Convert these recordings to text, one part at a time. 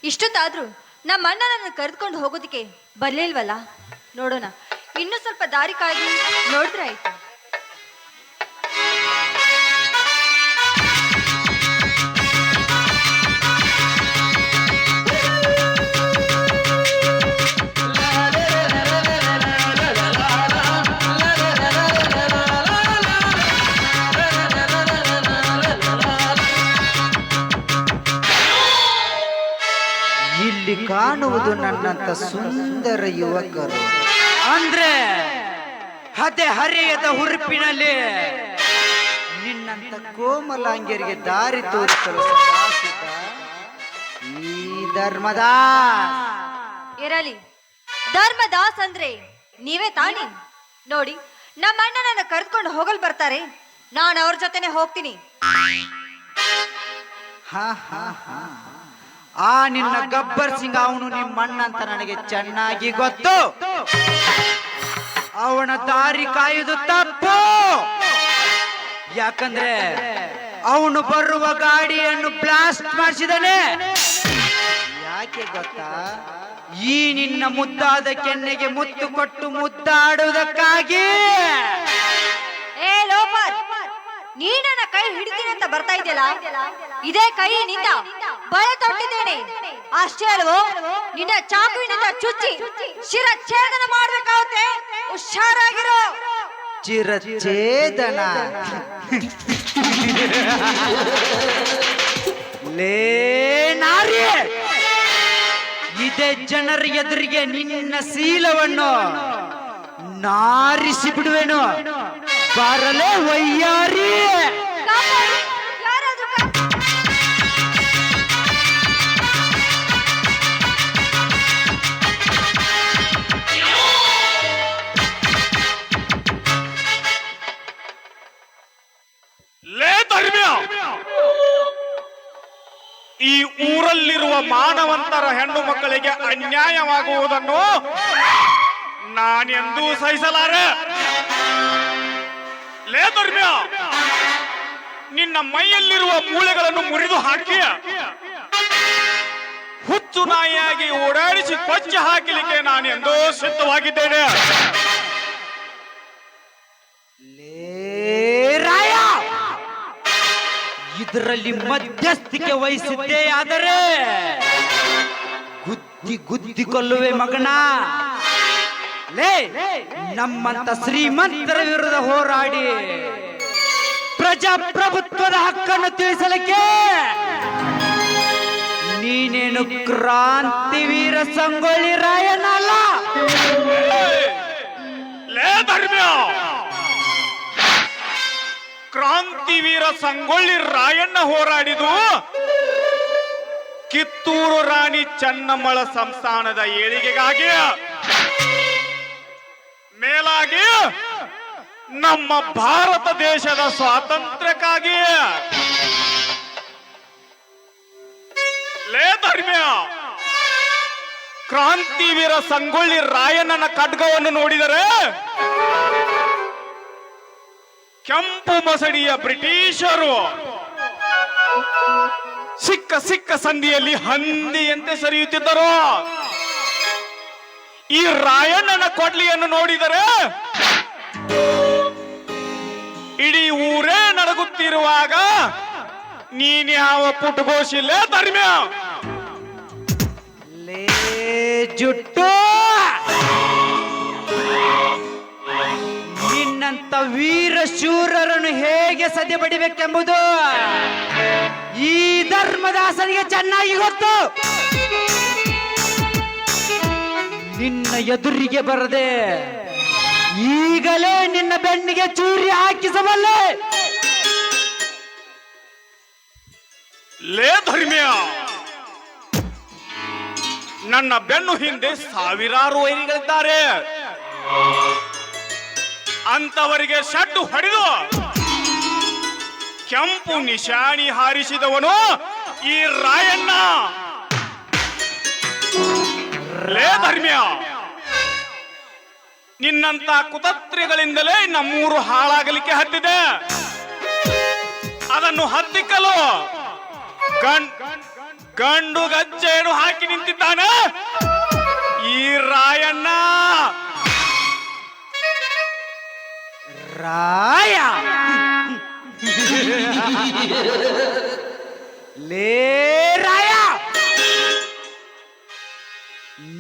ಇಷ್ಟೊತ್ತಾದ್ರೂ ನಮ್ಮ ಅಣ್ಣನನ್ನು ಕರೆದುಕೊಂಡು ಹೋಗೋದಕ್ಕೆ ಬರ್ಲಿಲ್ವಲ್ಲ. ನೋಡೋಣ, ಇನ್ನೂ ಸ್ವಲ್ಪ ದಾರಿ ಕಾಯ್ದು ನೋಡಿದ್ರೆ ಆಯ್ತು. ಇಲ್ಲಿ ಕಾಣುವುದು ನನ್ನಂತ ಸುಂದರ ಯುವಕರು ಅಂದ್ರೆ ಅದೇ ಹರಿಯದ ಹುರುಪಿನಲ್ಲಿ ನಿನ್ನಂತ ಕೋಮಲಾಂಗಿಯರಿಗೆ ದಾರಿ ತೋರಿಸಲು ಸದಾಸಿದ್ದ ಈ ಧರ್ಮದಾಸ್. ಇರಲಿ, ಧರ್ಮದಾಸ್ ಅಂದ್ರೆ ನೀವೇ ತಾನೇ. ನೋಡಿ, ನಮ್ಮ ಅಣ್ಣನನ್ನು ಕರೆದುಕೊಂಡು ಹೋಗಲು ಬರ್ತಾರೆ, ನಾನು ಅವ್ರ ಜೊತೆನೆ ಹೋಗ್ತೀನಿ. ಹಾ ಹಾ ಹಾ, ಆ ನಿನ್ನ ಗಬ್ಬರ್ ಸಿಂಗ್ ಅವನು ನಿಮ್ಮ ಅಣ್ಣ ಅಂತ ನನಗೆ ಚೆನ್ನಾಗಿ ಗೊತ್ತು. ಅವನ ದಾರಿ ಕಾಯುವುದು ತಪ್ಪು. ಯಾಕಂದ್ರೆ ಅವನು ಬರುವ ಗಾಡಿಯನ್ನು ಬ್ಲಾಸ್ಟ್ ಮಾಡಿಸಿದಾನೆ. ಯಾಕೆ ಗೊತ್ತಾ? ಈ ನಿನ್ನ ಮುದ್ದಾದ ಕೆನ್ನೆಗೆ ಮುತ್ತು ಕೊಟ್ಟು ಮುದ್ದಾಡುವುದಕ್ಕಾಗಿ. ಏ ಲೋಫರ್, ನೀ ನನ್ನ ಕೈ ಹಿಡಿತೀನಿ ಅಂತ ಬರ್ತಾ ಇದೆಯಲ್ಲ, ಇದೇ ಕೈಯಿನಿಂದ ಬಳೆ ತೊಟ್ಟಿದ್ದೇನೆ. ಅಷ್ಟೇ ಅಲ್ವೋ, ನಿನ್ನ ಚಾಕುವಿನಿಂದ ಚುಚ್ಚಿ ಶಿರಚ್ಛೇದನ ಮಾಡ್ಬೇಕಾಗುತ್ತೆ. ಹುಷಾರಾಗಿರೋ. ಚಿರಚ್ಛೇದನ? ಲೇ ನಾರಿ, ಇದೇ ಜನರ ಎದುರಿಗೆ ನಿನ್ನ ಶೀಲವನ್ನು ನಾರಿಸಿ ಬಿಡುವೆನು. ಬರಲೇ ವಯ್ಯಾರಿ. ಈ ಊರಲ್ಲಿರುವ ಮಾನವಂತರ ಹೆಣ್ಣು ಮಕ್ಕಳಿಗೆ ಅನ್ಯಾಯವಾಗುವುದನ್ನು ನಾನೆಂದೂ ಸಹಿಸಲಾರೆ. ಲೇ ಧರ್ಮ್ಯ, ನಿನ್ನ ಮೈಯಲ್ಲಿರುವ ಮೂಳೆಗಳನ್ನು ಮುರಿದು ಹಾಕಿ ಹುಚ್ಚು ನಾಯಿಯಾಗಿ ಓಡಾಡಿಸಿ ಕೊಚ್ಚಿ ಹಾಕಲಿಕ್ಕೆ ನಾನೆಂದೋ ಸಿದ್ಧವಾಗಿದ್ದೇನೆ. ಇದರಲ್ಲಿ ಮಧ್ಯಸ್ಥಿಕೆ ವಹಿಸಿದ್ದೇ ಆದರೆ ಗುದ್ದಿ ಗುದ್ದಿ ಕೊಲ್ಲುವೆ ಮಗನ. ಲೇ, ನಮ್ಮಂತ ಶ್ರೀಮಂತರ ವಿರುದ್ಧ ಹೋರಾಡಿ ಪ್ರಜಾಪ್ರಭುತ್ವದ ಹಕ್ಕನ್ನು ತಿಳಿಸಲಿಕ್ಕೆ ನೀನೇನು ಕ್ರಾಂತಿವೀರ ಸಂಗೊಳ್ಳಿ ರಾಯನಲ್ಲ. ಲೇ ಧರ್ಮ್ಯ, ಕ್ರಾಂತಿವೀರ ಸಂಗೊಳ್ಳಿ ರಾಯಣ್ಣ ಹೋರಾಡಿದು ಕಿತ್ತೂರು ರಾಣಿ ಚೆನ್ನಮ್ಮಳ ಸಂಸ್ಥಾನದ ಏಳಿಗೆಗಾಗಿ, ಮೇಲಾಗಿ ನಮ್ಮ ಭಾರತ ದೇಶದ ಸ್ವಾತಂತ್ರ್ಯಕ್ಕಾಗಿ. ಲೇ ಧರ್ಮ್ಯ, ಕ್ರಾಂತಿವೀರ ಸಂಗೊಳ್ಳಿ ರಾಯಣ್ಣನ ಖಡ್ಗವನ್ನು ನೋಡಿದರೆ ಕೆಂಪು ಮಸಡಿಯ ಬ್ರಿಟಿಷರು ಸಿಕ್ಕ ಸಿಕ್ಕ ಸಂಧಿಯಲ್ಲಿ ಹಂದಿಯಂತೆ ಸರಿಯುತ್ತಿದ್ದರು. ಈ ರಾಯಣ್ಣನ ಕೊಡ್ಲಿಯನ್ನು ನೋಡಿದರೆ ಇಡೀ ಊರೇ ನಡಗುತ್ತಿರುವಾಗ ನೀನ್ಯಾವ ಪುಟಗೋಶಿಲ್ಲ ಧರ್ಮ್ಯ. ಲೇ ಜುಟ್ಟು, ನಿನ್ನಂತ ವೀರ ಶೂರರನ್ನು ಹೇಗೆ ಸದೆ ಬಡಿಬೇಕೆಂಬುದು ಈ ಧರ್ಮದಾಸನಿಗೆ ಚೆನ್ನಾಗಿ ಗೊತ್ತು. ನಿನ್ನ ಎದುರಿಗೆ ಬರದೆ ಈಗಲೇ ನಿನ್ನ ಬೆನ್ನಿಗೆ ಚೂರಿ ಹಾಕಿಸಬಲ್ಲೆ. ಲೇ ಧರ್ಮ್ಯ, ನನ್ನ ಬೆನ್ನು ಹಿಂದೆ ಸಾವಿರಾರು ವೈರಿಗಳಿದ್ದಾರೆ. ಅಂತವರಿಗೆ ಶಡ್ಡು ಹೊಡೆದು ಕೆಂಪು ನಿಶಾನಿ ಹಾರಿಸಿದವನು ಈ ರಾಯಣ್ಣ. ಲೇ ಧರ್ಮ್ಯ, ನಿನ್ನಂತ ಕುತಂತ್ರಿಗಳಿಂದಲೇ ನಮ್ಮೂರು ಹಾಳಾಗಲಿಕ್ಕೆ ಹತ್ತಿದೆ. ಅದನ್ನು ಹತ್ತಿಕ್ಕಲು ಗಂಡು ಗಜ್ಜೆಯನ್ನು ಹಾಕಿ ಲೇ ರಾಯ,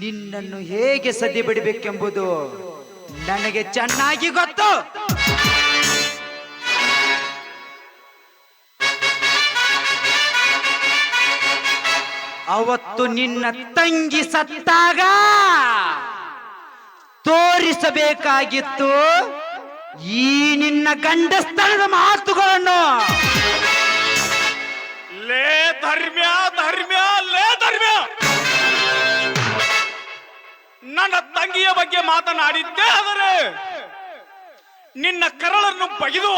ನಿನ್ನನ್ನು ಹೇಗೆ ಸದಿ ಬಡಿಬೇಕೆಂಬುದು ನನಗೆ ಚೆನ್ನಾಗಿ ಗೊತ್ತು. ಅವತ್ತು ನಿನ್ನ ತಂಗಿ ಸತ್ತಾಗ ತೋರಿಸಬೇಕಾಗಿತ್ತು ಈ ನಿನ್ನ ಗಂಡಸ್ತನದ ಮಾತುಗಳನ್ನು. ಲೇ ಧರ್ಮ್ಯ ಧರ್ಮ್ಯ ಲೇ ಧರ್ಮ್ಯ, ನನ್ನ ತಂಗಿಯ ಬಗ್ಗೆ ಮಾತನಾಡಿದ್ದೇ ಆದರೆ ನಿನ್ನ ಕರಳನ್ನು ಬಗೆದು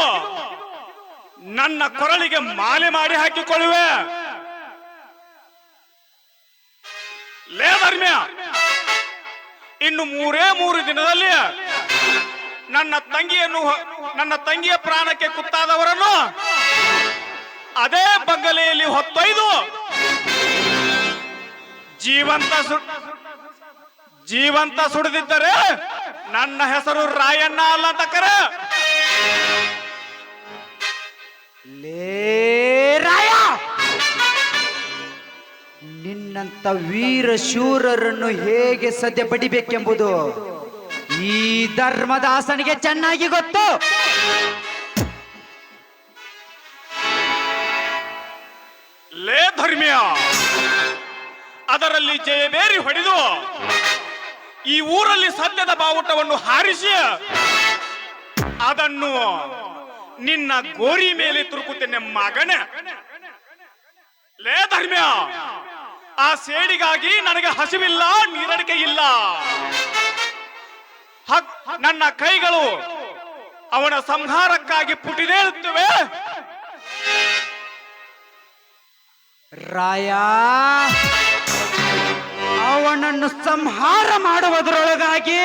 ನನ್ನ ಕೊರಳಿಗೆ ಮಾಲೆ ಮಾಡಿ ಹಾಕಿಕೊಳ್ಳುವೆ. ಲೇ ಧರ್ಮ್ಯ, ಇನ್ನು 3 ದಿನದಲ್ಲಿ ನನ್ನ ತಂಗಿಯ ಪ್ರಾಣಕ್ಕೆ ಕುತ್ತಾದವರನ್ನು ಅದೇ ಬಂಗಲೆಯಲ್ಲಿ ಹೊತ್ತೊಯ್ದು ಜೀವಂತ ಸುಡದಿದ್ದರೆ ನನ್ನ ಹೆಸರು ರಾಯಣ್ಣ ಅಲ್ಲ ಅಂತ ಕರೆ. ಲೇ ರಾಯ, ನಿನ್ನಂತ ವೀರ ಶೂರರನ್ನು ಹೇಗೆ ಸದ್ಯ ಬಡಿಬೇಕೆಂಬುದು ಈ ಧರ್ಮದಾಸನಿಗೆ ಚೆನ್ನಾಗಿ ಗೊತ್ತು. ಲೇ ಧರ್ಮ್ಯ, ಅದರಲ್ಲಿ ಜಯಬೇರಿ ಹೊಡೆದು ಈ ಊರಲ್ಲಿ ಸತ್ಯದ ಬಾವುಟವನ್ನು ಹಾರಿಸಿ ಅದನ್ನು ನಿನ್ನ ಗೋರಿ ಮೇಲೆ ತುರುಕುತ್ತೇನೆ ಮಗನೇ. ಲೇ ಧರ್ಮ್ಯ, ಆ ಸೇಡಿಗಾಗಿ ನನಗೆ ಹಸಿವಿಲ್ಲ, ನೀರಡಿಕೆ ಇಲ್ಲ. ನನ್ನ ಕೈಗಳು ಅವನ ಸಂಹಾರಕ್ಕಾಗಿ ಪುಟಿದೇಳುತ್ತವೆ. ರಾಯ, ಅವನನ್ನು ಸಂಹಾರ ಮಾಡುವುದರೊಳಗಾಗಿ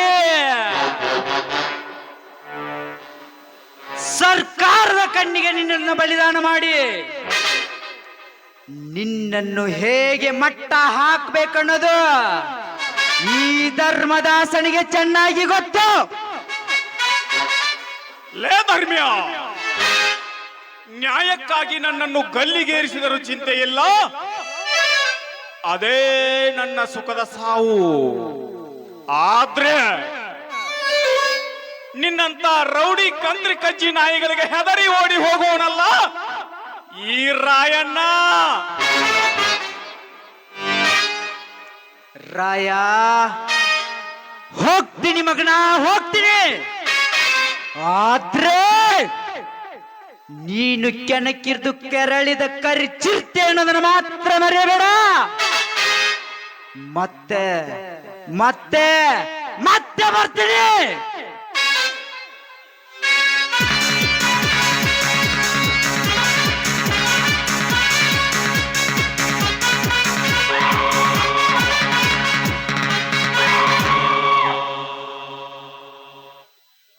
ಸರ್ಕಾರದ ಕಣ್ಣಿಗೆ ನಿನ್ನನ್ನು ಬಲಿದಾನ ಮಾಡಿ ನಿನ್ನನ್ನು ಹೇಗೆ ಮಟ್ಟ ಹಾಕಬೇಕನ್ನೋದು ಈ ಧರ್ಮದಾಸನಿಗೆ ಚೆನ್ನಾಗಿ ಗೊತ್ತು. ಲೇ ಧರ್ಮ್ಯ, ನ್ಯಾಯಕ್ಕಾಗಿ ನನ್ನನ್ನು ಗಲ್ಲಿಗೇರಿಸಿದರೂ ಚಿಂತೆ ಇಲ್ಲ, ಅದೇ ನನ್ನ ಸುಖದ ಸಾವು. ಆದ್ರೆ ನಿನ್ನಂತ ರೌಡಿ ಕಂದ್ರಿ ಕಜ್ಜಿ ನಾಯಿಗಳಿಗೆ ಹೆದರಿ ಓಡಿ ಹೋಗೋನಲ್ಲ ಈ ರಾಯಣ್ಣ. ರಾಯ, ಹೋಗ್ತೀನಿ ಮಗನ, ಹೋಗ್ತೀನಿ. ಆದ್ರೆ ನೀನು ಕೆಣಕಿರ್ದು ಕೆರಳಿದ ಕರಿ ಚಿರ್ತೆ ಅನ್ನೋದನ್ನ ಮಾತ್ರ ಮರೆಯಬೇಡ. ಮತ್ತೆ ಮತ್ತೆ ಮತ್ತೆ ಬರ್ತೀನಿ.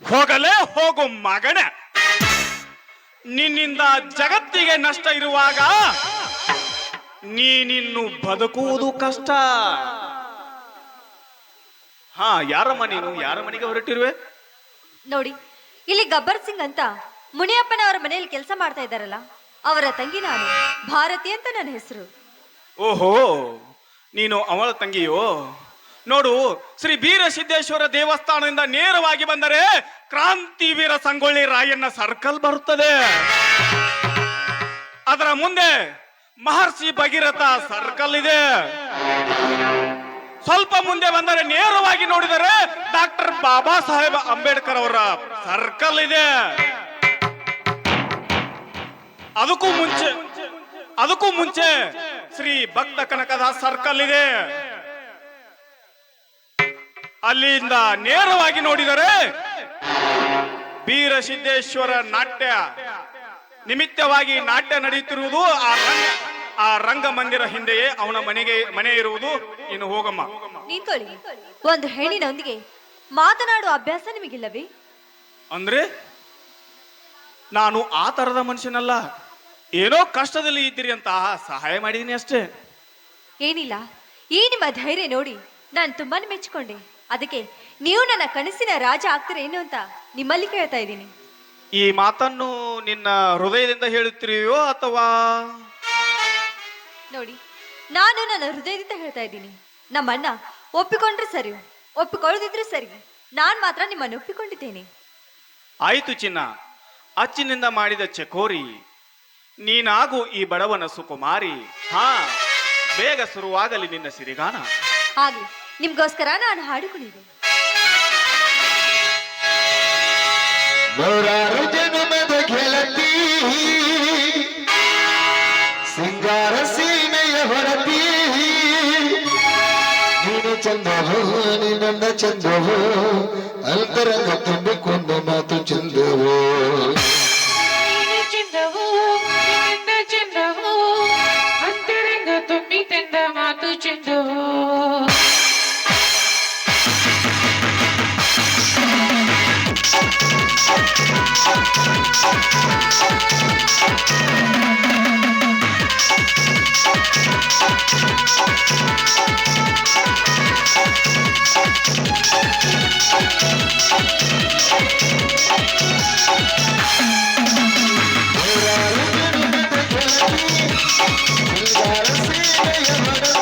ಹೋಗಲೇ ಹೋಗು ಮಗನೇ, ನಿನ್ನಿಂದ ಜಗತ್ತಿಗೆ ನಷ್ಟ ಇರುವಾಗ ನೀನಿನ್ನು ಬದುಕುವುದು ಕಷ್ಟ. ಯಾರಮ್ಮ ನೀನು? ಯಾರ ಮನೆಗೆ ಹೊರಟಿರುವೆ? ನೋಡಿ, ಇಲ್ಲಿ ಗಬ್ಬರ್ ಸಿಂಗ್ ಅಂತ ಮುನಿಯಪ್ಪನವರ ಮನೆಯಲ್ಲಿ ಕೆಲಸ ಮಾಡ್ತಾ ಇದ್ದಾರಲ್ಲ, ಅವರ ತಂಗಿ ನಾನು. ಭಾರತಿ ಅಂತ ನನ್ನ ಹೆಸರು. ಓಹೋ, ನೀನು ಅವಳ ತಂಗಿಯೋ? ನೋಡು, ಶ್ರೀ ಬೀರಸಿದ್ದೇಶ್ವರ ದೇವಸ್ಥಾನದಿಂದ ನೇರವಾಗಿ ಬಂದರೆ ಕ್ರಾಂತಿವೀರ ಸಂಗೊಳ್ಳಿ ರಾಯಣ್ಣ ಸರ್ಕಲ್ ಬರುತ್ತದೆ. ಅದರ ಮುಂದೆ ಮಹರ್ಷಿ ಭಗೀರಥ ಸರ್ಕಲ್ ಇದೆ. ಸ್ವಲ್ಪ ಮುಂದೆ ಬಂದರೆ ನೇರವಾಗಿ ನೋಡಿದರೆ ಡಾಕ್ಟರ್ ಬಾಬಾ ಸಾಹೇಬ್ ಅಂಬೇಡ್ಕರ್ ಅವರ ಸರ್ಕಲ್ ಇದೆ. ಅದಕ್ಕೂ ಮುಂಚೆ ಶ್ರೀ ಭಕ್ತ ಕನಕದಾಸ್ ಸರ್ಕಲ್ ಇದೆ. ಅಲ್ಲಿಂದ ನೇರವಾಗಿ ನೋಡಿದರೆ ಬೀರಸಿದ್ದೇಶ್ವರ ನಾಟ್ಯ ನಿಮಿತ್ತವಾಗಿ ನಾಟ್ಯ ನಡೆಯುತ್ತಿರುವುದು ಆ ರಂಗಮಂದಿರ ಹಿಂದೆಯೇ ಅವನ ಮನೆ ಇರುವುದು. ಇನ್ನು ಹೋಗಮ್ಮ. ನಿಂತ್ಕೊಳ್ಳಿ. ಒಂದು ಹೆಣ್ಣಿನೊಂದಿಗೆ ಮಾತನಾಡುವ ಅಭ್ಯಾಸ ನಿಮಗಿಲ್ಲವೇ? ಅಂದ್ರೆ ನಾನು ಆ ತರದ ಮನುಷ್ಯನಲ್ಲ. ಏನೋ ಕಷ್ಟದಲ್ಲಿ ಇದ್ದೀರಿ ಅಂತ ಸಹಾಯ ಮಾಡಿದೀನಿ ಅಷ್ಟೇ. ಏನಿಲ್ಲ, ಈ ನಿಮ್ಮ ಧೈರ್ಯ ನೋಡಿ ನಾನು ತುಂಬಾನೇ ಮೆಚ್ಚಿಕೊಂಡೆ. ಅದಕ್ಕೆ ನೀವು ನನ್ನ ಕನಸಿನ ರಾಜ ಆಗ್ತೀರೇನು ಅಂತ ನಿಮ್ಮಲ್ಲಿ ಕೇಳ್ತಾ ಇದ್ದೀನಿ. ಈ ಮಾತನ್ನು ನಿನ್ನ ಹೃದಯದಿಂದ ಹೇಳುತ್ತಿರುವೆಯೋ ಅಥವಾ ನೋಡಿ, ನಾನು ನನ್ನ ಹೃದಯದಿಂದ ಹೇಳ್ತಾ ಇದ್ದೀನಿ. ನಮ್ಮಣ್ಣ ಒಪ್ಪಿಕೊಂಡ್ರೆ ಸರಿ, ಒಪ್ಪಿಕೊಳ್ಳದಿದ್ರೆ ಸರಿ. ನಾನ್ ಮಾತ್ರ ನಿಮ್ಮನ್ನು ಒಪ್ಪಿಕೊಂಡಿದ್ದೇನೆ. ಆಯಿತು ಚಿನ್ನ, ಅಚ್ಚಿನಿಂದ ಮಾಡಿದ ಚಕೋರಿ, ನೀನಾಗು ಈ ಬಡವನ ಸುಕುಮಾರಿ. ಹಾ, ಬೇಗ ಶುರುವಾಗಲಿ ನಿನ್ನ ಸಿರಿಗಾನ. ಹಾಗೆ ನಿಮ್ಗೋಸ್ಕರ ನಾನು ಹಾಡಿಕೊಂಡಿದ್ದೆ. ನೂರಾರು ಜನ್ಮದ ಗೆಳತಿ, ಸಿಂಗಾರ ಸೀಮೆಯ ಹೊರತಿ, ನೀನು ಚಂದವೋ ನಿನ್ನ ಚಂದವೋ, ಅಂತರಂಗ ತುಂಬಿಕೊಂಡ ಮಾತು ಚಂದವೋ. ಚಂದವೋ ನಿನ್ನ ಚಂದವೋ, ಅಂತರಂಗ ತುಂಬಿ ತಂದ ಮಾತು ಚಂದವೋ. ನೂರಾರು ಜನ್ಮದ ಗೆಳತಿ, ಸಿಂಗಾರ ಸೀಮೆಯ ಹೊರತಿ,